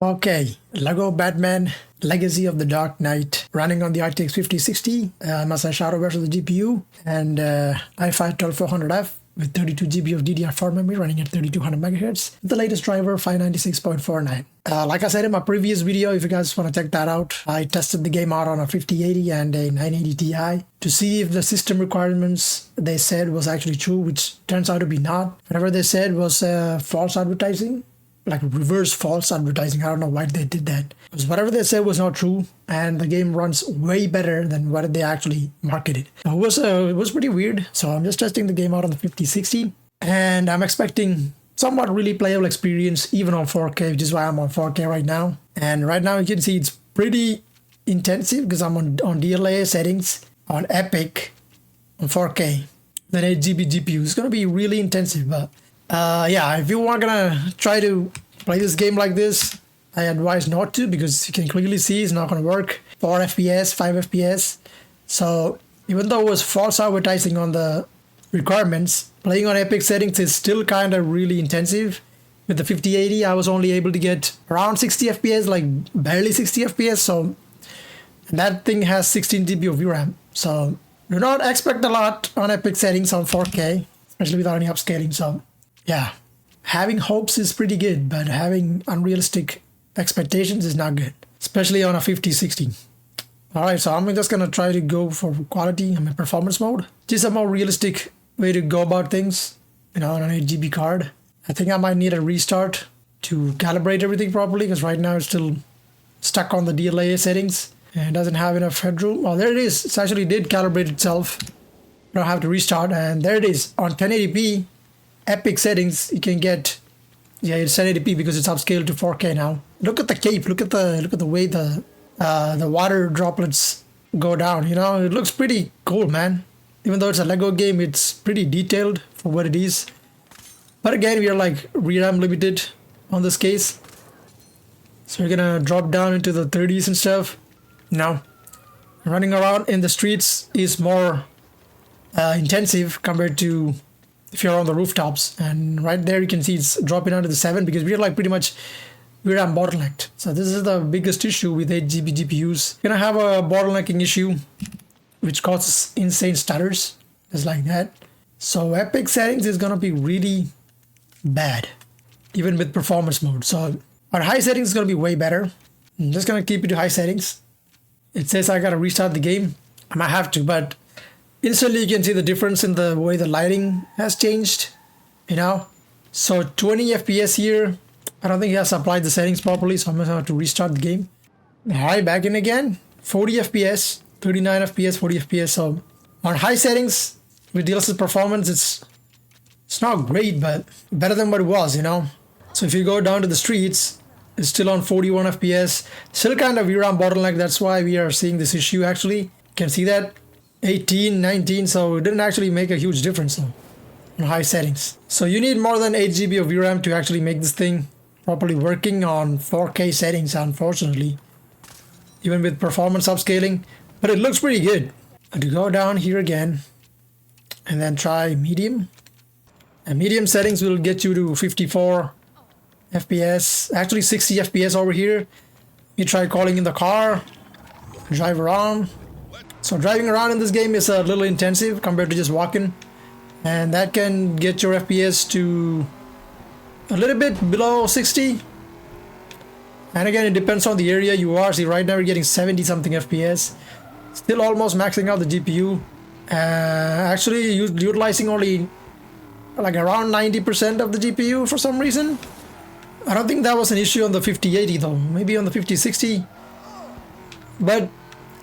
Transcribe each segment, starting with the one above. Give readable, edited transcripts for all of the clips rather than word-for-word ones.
Okay, Lego Batman Legacy of the Dark Knight running on the RTX 5060 MSI Shadow versus the GPU and i5 12400F with 32 GB of DDR4 memory running at 3200 MHz. The latest driver 596.49. Like I said in my previous video, if you guys want to check that out, I tested the game out on a 5080 and a 980 Ti to see if the system requirements they said was actually true, which turns out to be not. Whatever they said was false advertising. Like reverse false advertising. I don't know why they did that. Because whatever they said was not true, and the game runs way better than what they actually marketed. So it was pretty weird. So I'm just testing the game out on the 5060, and I'm expecting somewhat really playable experience even on 4K, which is why I'm on 4K right now. And right now you can see it's pretty intensive because I'm on DLAA settings on Epic on 4K. Then 8 GB GPU. It's gonna be really intensive, but yeah, if you are gonna try to play this game like this, I advise not to, because you can clearly see it's not gonna work. 4 FPS, 5 FPS. So even though it was false advertising on the requirements, playing on Epic settings is still kind of really intensive. With the 5080, I was only able to get around 60 FPS, like barely 60 FPS. So and that thing has 16 GB of VRAM. So do not expect a lot on Epic settings on 4K, especially without any upscaling. So yeah, having hopes is pretty good, but having unrealistic expectations is not good, especially on a 5060. All right, so I'm just gonna try to go for quality. I'm in performance mode. Just a more realistic way to go about things, on an 8 GB card. I think I might need a restart to calibrate everything properly, because right now it's still stuck on the DLAA settings and doesn't have enough headroom. Oh, there it is. It actually did calibrate itself. I don't have to restart, and there it is on 1080p. Epic settings, you can get, yeah, it's 1080p because it's upscaled to 4K now. Look at the cape. Look at the way the water droplets go down. It looks pretty cool, man. Even though it's a Lego game, it's pretty detailed for what it is. But again, we are like RAM limited on this case, so we're gonna drop down into the 30s and stuff. Now, running around in the streets is more intensive compared to if you're on the rooftops, and right there you can see it's dropping down to the 7 because we're like pretty much VRAM bottlenecked. So this is the biggest issue with 8 GB GPUs. You're gonna have a bottlenecking issue which causes insane stutters, just like that. So Epic settings is gonna be really bad, even with performance mode. So our high settings is gonna be way better. I'm just gonna keep it to high settings. It says I gotta restart the game. I might have to, but instantly you can see the difference in the way the lighting has changed, So 20 FPS here. I don't think he has applied the settings properly, so I'm gonna have to restart the game. Alright, back in again. 40 FPS, 39 FPS, 40 FPS. So on high settings with DLSS performance, it's not great, but better than what it was, So if you go down to the streets, it's still on 41 FPS. Still kind of VRAM bottleneck. That's why we are seeing this issue actually. You can see that. 18, 19, so it didn't actually make a huge difference though on high settings. So you need more than 8 GB of VRAM to actually make this thing properly working on 4K settings, unfortunately, even with performance upscaling. But it looks pretty good. And to go down here again and then try medium, and medium settings will get you to 54 FPS, actually 60 FPS over here. You try calling in the car, drive around. So driving around in this game is a little intensive compared to just walking, and that can get your FPS to a little bit below 60. And again, it depends on the area you are. See, right now we're getting 70 something FPS, still almost maxing out the GPU. Actually utilizing only like around 90% of the GPU for some reason. I don't think that was an issue on the 5080 though, maybe on the 5060. But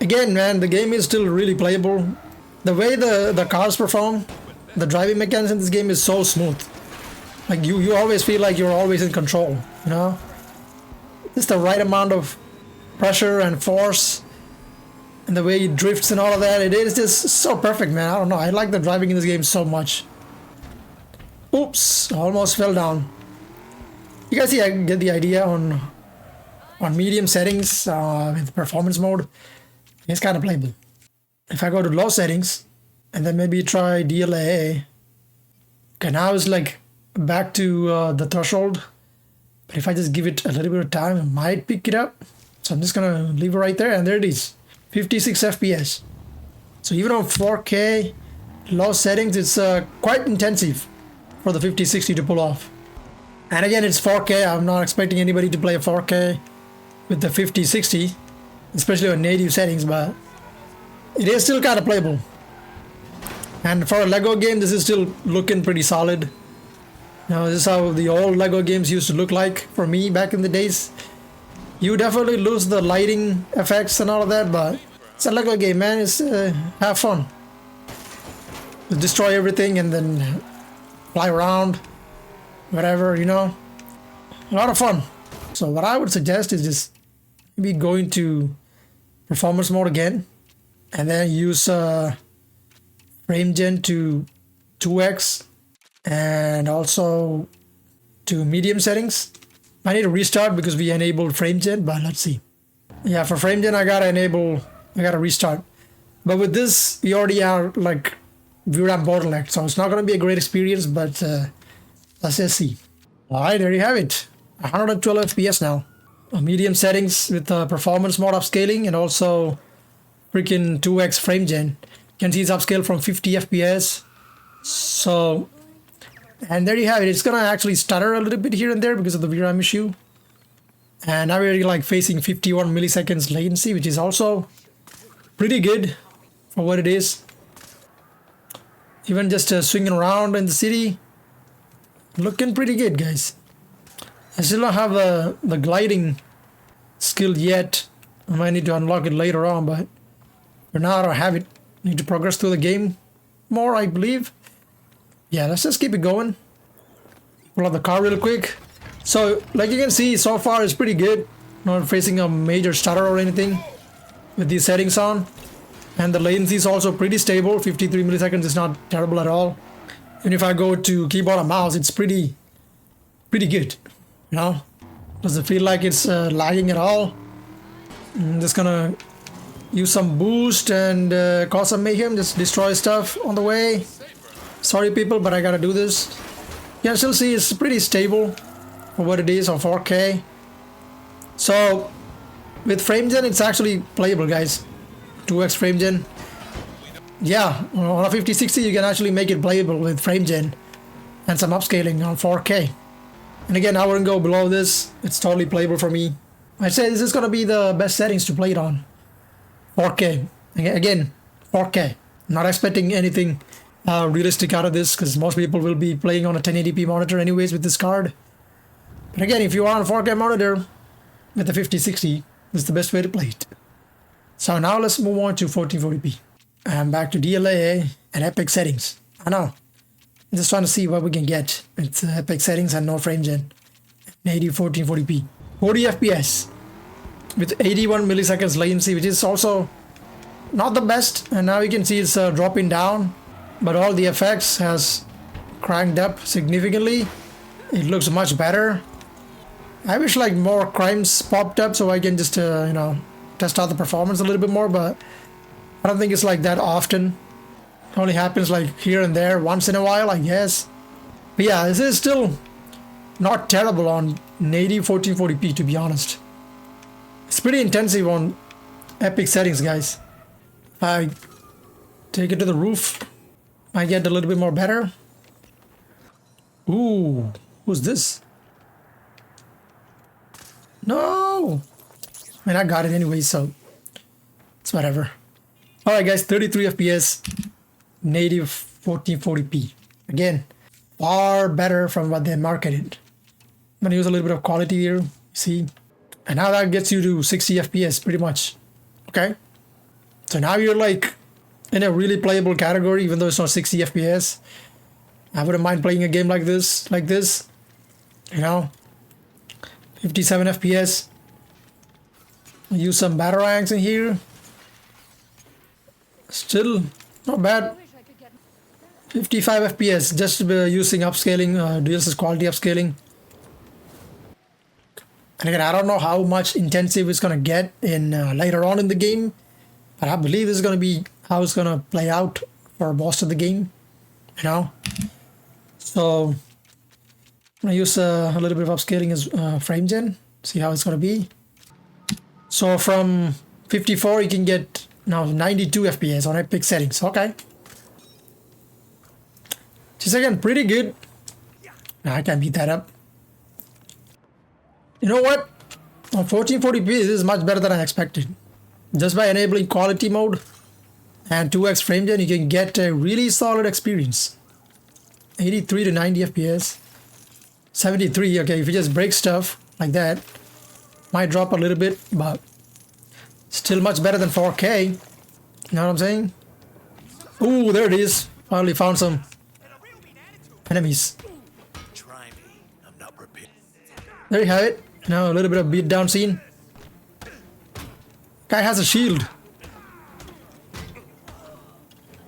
again, man, the game is still really playable. The way the cars perform, the driving mechanics in this game is so smooth. Like you always feel like you're always in control, Just the right amount of pressure and force, and the way it drifts and all of that. It is just so perfect, man. I don't know. I like the driving in this game so much. Oops, almost fell down. You guys see, I get the idea on medium settings with performance mode. It's kind of playable. If I go to low settings and then maybe try DLAA, okay, now it's like back to the threshold But if I just give it a little bit of time, it might pick it up. So I'm just gonna leave it right there, and there it is, 56 FPS. So even on 4K low settings, it's quite intensive for the 5060 to pull off. And again, it's 4K. I'm not expecting anybody to play a 4K with the 5060, especially on native settings, but it is still kind of playable. And for a Lego game, this is still looking pretty solid. Now, this is how the old Lego games used to look like for me back in the days. You definitely lose the lighting effects and all of that, but it's a Lego game, man. It's have fun. Just destroy everything and then fly around, whatever, you know. A lot of fun. So what I would suggest is just maybe go into performance mode again, and then use frame gen to 2x and also to medium settings. I need to restart because we enabled frame gen, but let's see. Yeah, for frame gen I gotta restart. But with this, we already are like VRAM bottleneck, so it's not gonna be a great experience, but let's just see. Alright, there you have it. 112 FPS now. Medium settings with performance mode upscaling and also freaking 2x frame gen. You can see it's upscaled from 50 FPS. So, and there you have it. It's gonna actually stutter a little bit here and there because of the VRAM issue. And now we're like facing 51 milliseconds latency, which is also pretty good for what it is. Even just swinging around in the city, looking pretty good, guys. I still don't have the gliding skill yet. I might need to unlock it later on, but for now I don't have it. Need to progress through the game more, I believe. Yeah, let's just keep it going. Pull out the car real quick. So, like you can see, so far it's pretty good. Not facing a major stutter or anything with these settings on. And the latency is also pretty stable. 53 milliseconds is not terrible at all. Even if I go to keyboard and mouse, it's pretty good. You know, doesn't feel like it's lagging at all. I'm just gonna use some boost and cause some mayhem, just destroy stuff on the way. Sorry people, but I gotta do this. You can still see it's pretty stable for what it is on 4K. So with frame gen, it's actually playable, guys. 2x frame gen. Yeah, on a 5060 you can actually make it playable with frame gen and some upscaling on 4K. And again, I wouldn't go below this. It's totally playable for me. I'd say this is gonna be the best settings to play it on. 4K. Again, 4K. I'm not expecting anything realistic out of this because most people will be playing on a 1080p monitor anyways with this card. But again, if you are on a 4K monitor with the 5060, this is the best way to play it. So now let's move on to 1440p. And back to DLAA and epic settings. I know. I'm just trying to see what we can get with epic settings and no frame gen. 80 1440p. 40 FPS with 81 milliseconds latency, which is also not the best. And now you can see it's dropping down, but all the effects has cranked up significantly. It looks much better. I wish like more crimes popped up so I can just you know, test out the performance a little bit more, but I don't think it's like that often. It only happens like here and there once in a while, I guess. But yeah, this is still not terrible on native 1440p, to be honest. It's pretty intensive on epic settings, guys. If I take it to the roof, might get a little bit more better. Ooh, who's this? No! I mean, I got it anyway, so it's whatever. Alright guys, 33 FPS, native 1440p. Again, far better from what they marketed. I'm gonna use a little bit of quality here, see? And now that gets you to 60 FPS pretty much. Okay? So now you're like in a really playable category, even though it's not 60 FPS. I wouldn't mind playing a game like this, you know? 57 FPS. Use some batarangs in here. Still not bad. 55 FPS, just using upscaling, DLSS quality upscaling. And again, I don't know how much intensive it's gonna get in later on in the game, but I believe this is gonna be how it's gonna play out for most of the game, you know. So I'm gonna use a little bit of upscaling as frame gen, see how it's gonna be. So from 54 you can get now 92 FPS on epic settings. Okay, just again pretty good. I can't beat that up. You know what, on 1440p this is much better than I expected. Just by enabling quality mode and 2x frame gen, you can get a really solid experience. 83 to 90 FPS. 73, okay, if you just break stuff like that, might drop a little bit, but still much better than 4K. You know what I'm saying? Ooh, there it is. Finally found some enemies. There you have it. Now a little bit of beat down scene. Guy has a shield.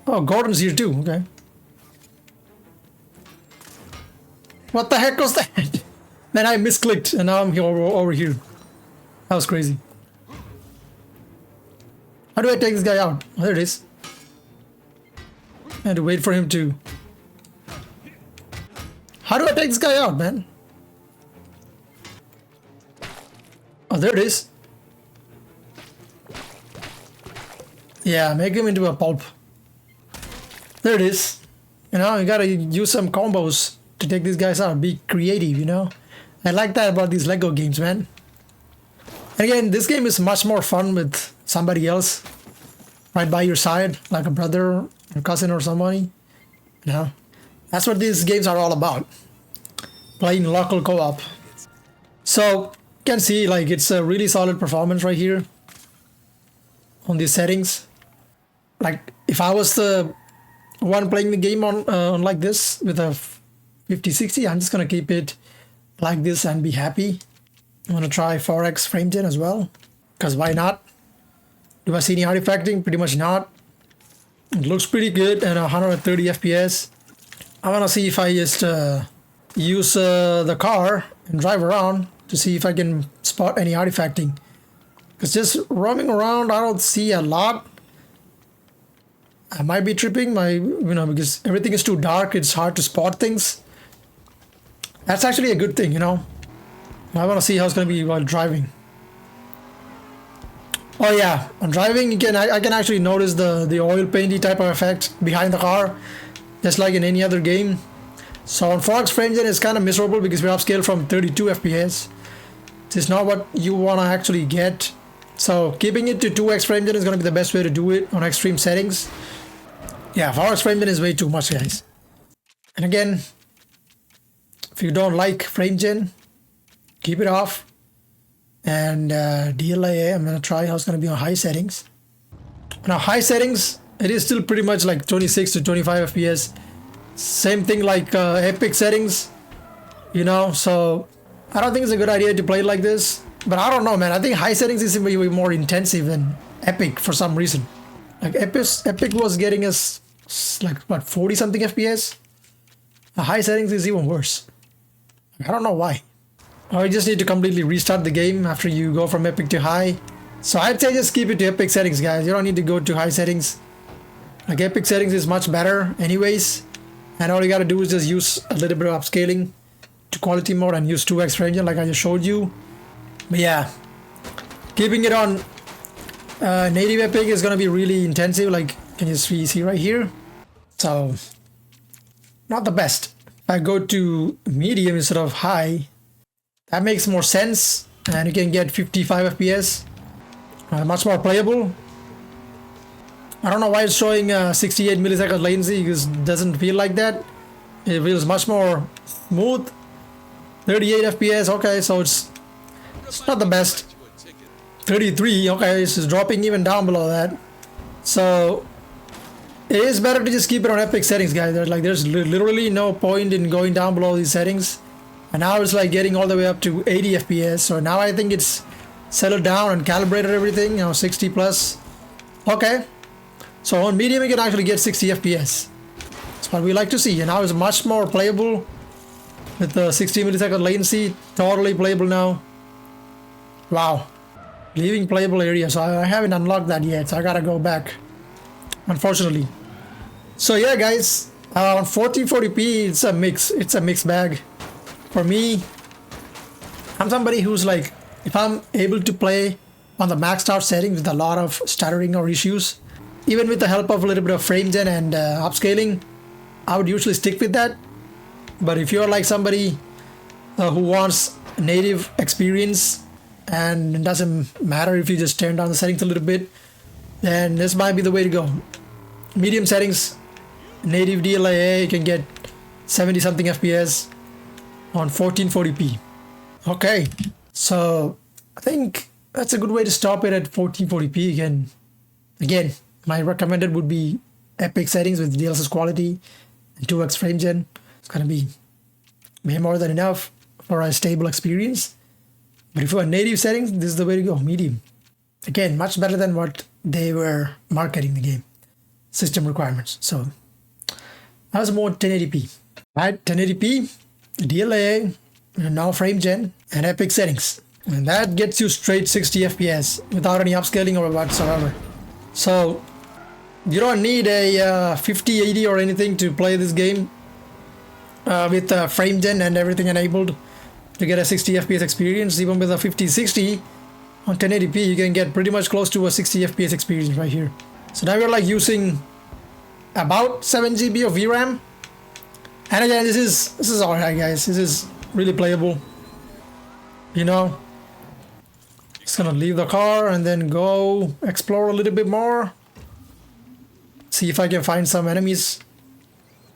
Oh, Gordon's here too. Okay. What the heck was that? Man, I misclicked and now I'm here over here. That was crazy. How do I take this guy out? Oh, there it is. I had to wait for him to... How do I take this guy out, man? Oh, there it is. Yeah, make him into a pulp. There it is. You know, you gotta use some combos to take these guys out. Be creative, you know. I like that about these Lego games, man. And again, this game is much more fun with somebody else right by your side, like a brother or cousin or somebody. You know, that's what these games are all about. Playing local co-op. So you can see like it's a really solid performance right here on these settings. Like if I was the one playing the game on like this with a 5060, I'm just gonna keep it like this and be happy. I'm gonna try 4x frame gen as well, because why not? Do I see any artifacting? Pretty much not. It looks pretty good and 130 FPS. I wanna see if I just use the car and drive around to see if I can spot any artifacting. Because just roaming around, I don't see a lot. I might be tripping, because everything is too dark. It's hard to spot things. That's actually a good thing, you know. I want to see how it's going to be while driving. Oh yeah, on driving, I can actually notice the oil painty type of effect behind the car, just like in any other game. So on 4x frame gen is kind of miserable because we're upscaled from 32 FPS. It's not what you want to actually get. So keeping it to 2x frame gen is going to be the best way to do it on extreme settings. Yeah, 4x frame gen is way too much, guys. And again, if you don't like frame gen, keep it off. And DLAA, I'm going to try how it's going to be on high settings. Now high settings, it is still pretty much like 26 to 25 FPS. Same thing like epic settings, you know, so I don't think it's a good idea to play it like this. But I don't know, man. I think high settings is way more intensive than epic for some reason. Like epic was getting us like what, 40 something FPS. The high settings is even worse. I don't know why. Or you just need to completely restart the game after you go from epic to high. So I'd say just keep it to epic settings, guys. You don't need to go to high settings. Like epic settings is much better anyways. And all you gotta do is just use a little bit of upscaling to quality mode and use 2x frame gen like I just showed you. But yeah, keeping it on native epic is gonna be really intensive. Like, can you see right here? So not the best. If I go to medium instead of high, that makes more sense, and you can get 55 FPS, much more playable. I don't know why it's showing 68 millisecond latency, because it doesn't feel like that. It feels much more smooth. 38 FPS, okay, so it's not the best. 33, okay, it's just dropping even down below that. So it is better to just keep it on epic settings, guys. There's literally no point in going down below these settings. And now it's like getting all the way up to 80 FPS. So now I think it's settled down and calibrated everything, you know, 60 plus. Okay. So on medium you can actually get 60 FPS. That's what we like to see. And now it's much more playable with the 60 millisecond latency. Totally playable now. Wow. Leaving playable area. So I haven't unlocked that yet. So I gotta go back, unfortunately. So yeah, guys, on 1440p it's a mixed bag. For me, I'm somebody who's like, if I'm able to play on the maxed out settings with a lot of stuttering or issues, even with the help of a little bit of frame gen and upscaling, I would usually stick with that. But if you're like somebody who wants native experience and it doesn't matter if you just turn down the settings a little bit, then this might be the way to go. Medium settings, native DLAA, you can get 70 something FPS on 1440p. Okay, so I think that's a good way to stop it at 1440p. Again, my recommended would be epic settings with DLSS quality and 2x frame gen. It's gonna be way more than enough for a stable experience. But if you are native settings, this is the way to go, medium. Again, much better than what they were marketing the game. System requirements. So that was more 1080p. Right, 1080p, DLAA, and now frame gen and epic settings. And that gets you straight 60 FPS without any upscaling or whatsoever. So you don't need a 5080 or anything to play this game with frame gen and everything enabled to get a 60 FPS experience. Even with a 5060 on 1080p, you can get pretty much close to a 60 FPS experience right here. So now we're like using about 7 GB of VRAM. And again, this is alright, guys. This is really playable. You know, just gonna leave the car and then go explore a little bit more. See if I can find some enemies.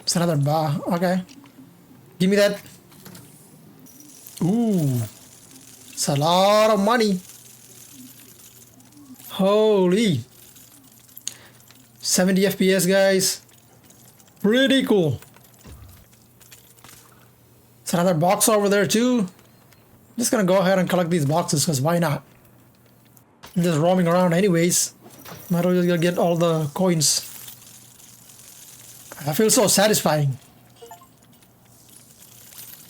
It's another bar. Okay, give me that. Ooh, it's a lot of money. Holy, 70 FPS, guys. Pretty cool. It's another box over there too. I'm just gonna go ahead and collect these boxes because why not? I'm just roaming around anyways. Might as well get all the coins. I feel so satisfying.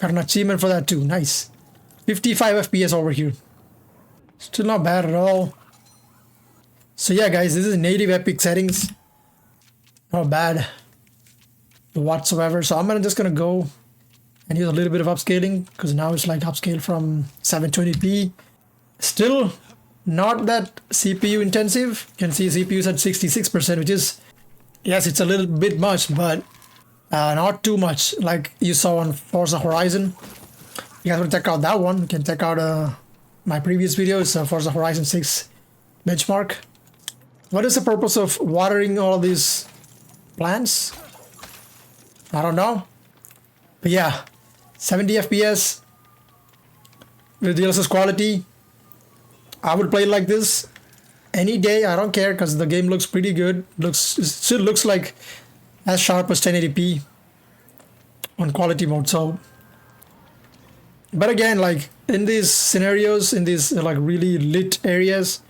Got an achievement for that too. Nice. 55 FPS over here. Still not bad at all. So yeah, guys, this is native epic settings. Not bad whatsoever. So I'm just gonna go and use a little bit of upscaling because now it's like upscale from 720p. Still not that CPU intensive. You can see CPU's at 66%, which is, yes, it's a little bit much, but not too much like you saw on Forza Horizon. You guys want to check out that one, you can check out my previous videos, Forza Horizon 6 benchmark. What is the purpose of watering all these plants? I don't know. But yeah, 70 FPS with DLSS quality. I would play it like this any day. I don't care because the game looks pretty good. It still looks like as sharp as 1080p on quality mode. So, but again, like in these scenarios, in these like really lit areas,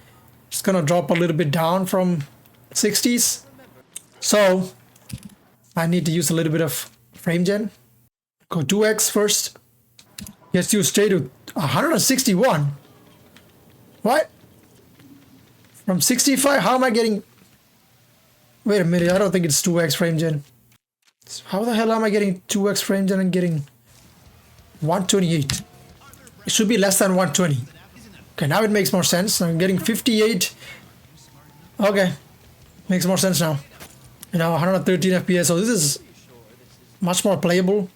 it's gonna drop a little bit down from 60s. So I need to use a little bit of frame gen. Go 2x first. Gets you straight to 161. What? From 65? How am I getting... Wait a minute, I don't think it's 2x frame gen. How the hell am I getting 2x frame gen and getting 128? It should be less than 120. Okay, now it makes more sense. I'm getting 58. Okay, makes more sense now. You know, 113 FPS. So this is much more playable.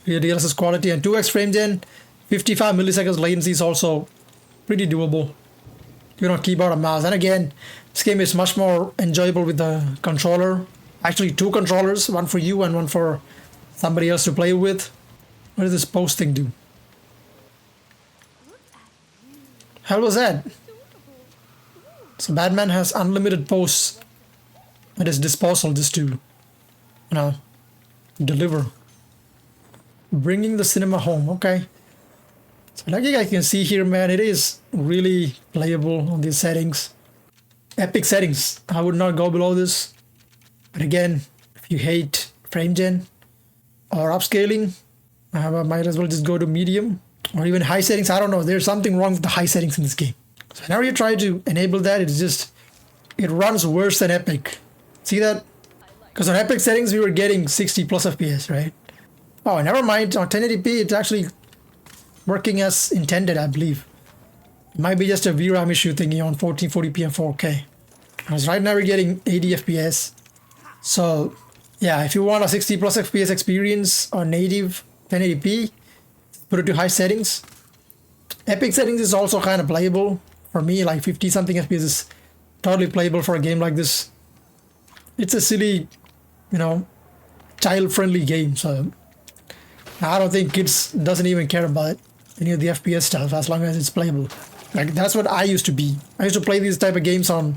Here, DLSS quality and 2x frame gen. 55 milliseconds latency is also pretty doable. You know, keyboard and mouse. And again, this game is much more enjoyable with the controller. Actually, two controllers, one for you and one for somebody else to play with. What does this post thing do? Hell was that? So Batman has unlimited posts at his disposal just to, you know, deliver. Bringing the cinema home. Okay. So like you guys can see here, man, it is really playable on these settings. Epic settings. I would not go below this. But again, if you hate frame gen or upscaling, I might as well just go to medium or even high settings. I don't know. There's something wrong with the high settings in this game. So whenever you try to enable that, it runs worse than epic. See that? Because on epic settings, we were getting 60 plus FPS, right? Oh, never mind. On 1080p, it's actually working as intended, I believe. It might be just a VRAM issue thingy on 1440p and 4K. Because right now we're getting 80 FPS. So yeah, if you want a 60 plus FPS experience on native 1080p, put it to high settings. Epic settings is also kind of playable. For me, like 50 something FPS is totally playable for a game like this. It's a silly, you know, child-friendly game. So I don't think kids doesn't even care about any of the FPS stuff as long as it's playable. Like that's what I used to be. I used to play these type of games on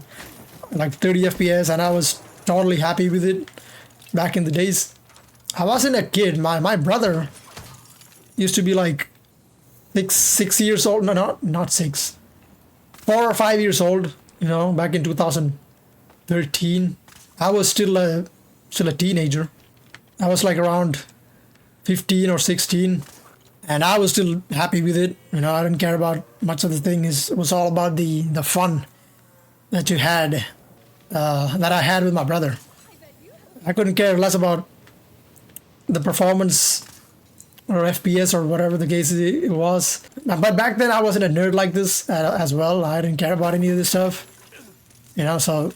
like 30 FPS and I was totally happy with it back in the days. I wasn't a kid. My brother used to be like 6 years old. No, not 6. 4 or 5 years old, you know, back in 2013. I was still a teenager. I was like around 15 or 16 and I was still happy with it. You know, I didn't care about much of the thing. It was all about the fun that you had, that I had with my brother. I couldn't care less about the performance or FPS or whatever the case it was. But back then I wasn't a nerd like this as well. I didn't care about any of this stuff. You know, so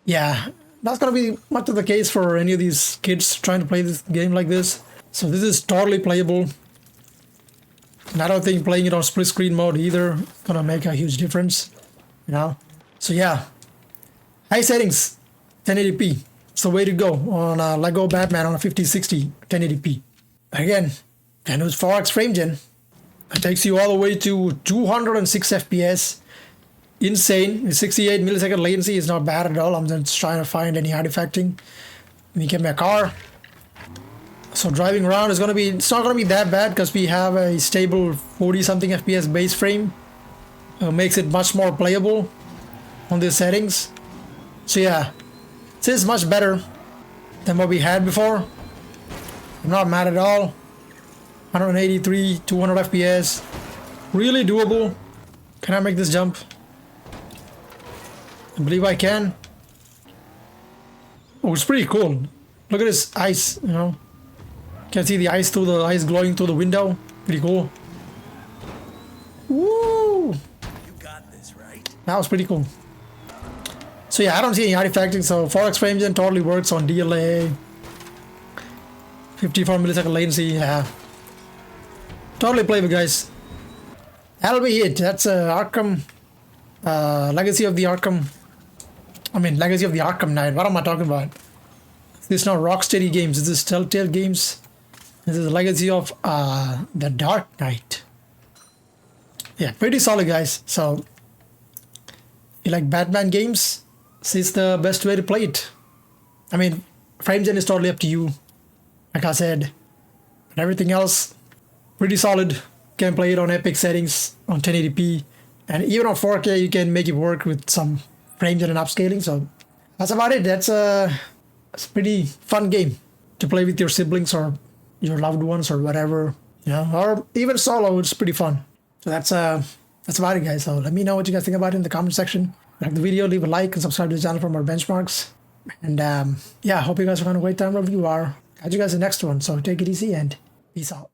yeah, that's gonna be much of the case for any of these kids trying to play this game like this. So this is totally playable. And I don't think playing it on split screen mode either is gonna make a huge difference, you know. So yeah, high settings, 1080p. It's the way to go on Lego Batman on a 5060 1080p. Again, and with 4x frame gen, it takes you all the way to 206 FPS. Insane. With 68 millisecond latency is not bad at all. I'm just trying to find any artifacting. Let me get my car. So driving around is gonna be, it's not gonna be that bad because we have a stable 40 something FPS base frame. Makes it much more playable on these settings. So yeah, this is much better than what we had before. I'm not mad at all. 183, 200 FPS. Really doable. Can I make this jump? I believe I can. Oh, it's pretty cool. Look at this ice, you know. Can see the ice glowing through the window. Pretty cool. Woo! You got this, right? That was pretty cool. So yeah, I don't see any artifacting. So 4x frame gen totally works on DLAA. 54 millisecond latency. Yeah. Totally playable, guys. That'll be it. That's Arkham. Legacy of the Arkham. Legacy of the Arkham Knight. What am I talking about? This is not Rocksteady Games. This is Telltale Games. This is the Legacy of the Dark Knight. Yeah, pretty solid, guys. So, if you like Batman games, this is the best way to play it. I mean, frame gen is totally up to you. Like I said, but everything else, pretty solid. You can play it on epic settings on 1080p, and even on 4K, you can make it work with some frame gen and upscaling. So that's about it. It's a pretty fun game to play with your siblings or your loved ones or whatever, you know, or even solo. It's pretty fun. So that's about it, guys. So let me know what you guys think about it in the comment section. Like the video, leave a like and subscribe to the channel for more benchmarks. And yeah, hope you guys are having a great time wherever you are. Catch you guys in the next one. So take it easy and peace out.